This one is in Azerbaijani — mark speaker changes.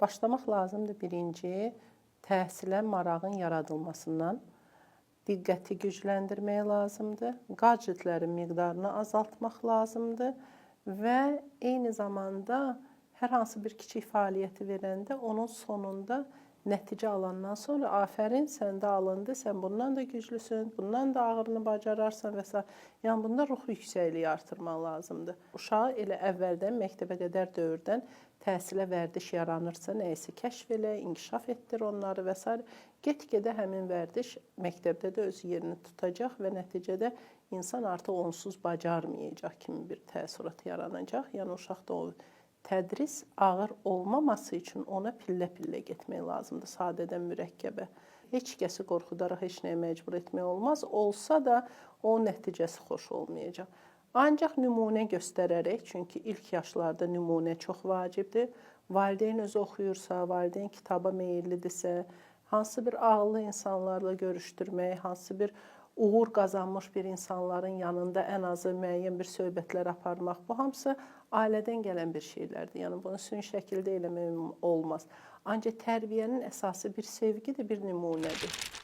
Speaker 1: Başlamaq lazımdır birinci, təhsilə marağın yaradılmasından. Diqqəti gücləndirmək lazımdır. Gadgetlərin miqdarını azaltmaq lazımdır və eyni zamanda hər hansı bir kiçik fəaliyyəti verəndə onun sonunda nəticə alandan sonra afərin səndə alındı, sən bundan da güclüsün, bundan da ağırını bacararsan və s. Yəni bunda ruh yüksəkliyi artırmaq lazımdır. Uşağı elə əvvəldən məktəbə qədər dövrdən təhsilə vərdiş yaranırsa, nəyisə kəşf elə, inkişaf etdir onları və s. Get-gedə həmin vərdiş məktəbdə də öz yerini tutacaq və nəticədə insan artıq onsuz bacarmayacaq kimi bir təəssürat yaranacaq. Yəni uşaqda o tədris ağır olmaması üçün ona pillə-pillə getmək lazımdır, sadədən mürəkkəbə. Heç kəsi qorxudaraq heç nəyə məcbur etmək olmaz. Olsa da o nəticəsi xoş olmayacaq. Ancaq nümunə göstərərək, çünki ilk yaşlarda nümunə çox vacibdir. Valideyn özü oxuyursa, valideyn kitaba meyillidirsə, hansı bir ağıllı insanlarla görüşdürmək, hansı bir uğur qazanmış bir insanların yanında ən azı müəyyən bir söhbətlər aparmaq, bu hamısı ailədən gələn bir şeylərdir. Yəni bunu süni şəkildə eləmək olmaz. Ancaq tərbiyənin əsası bir sevgidir, bir nümunədir.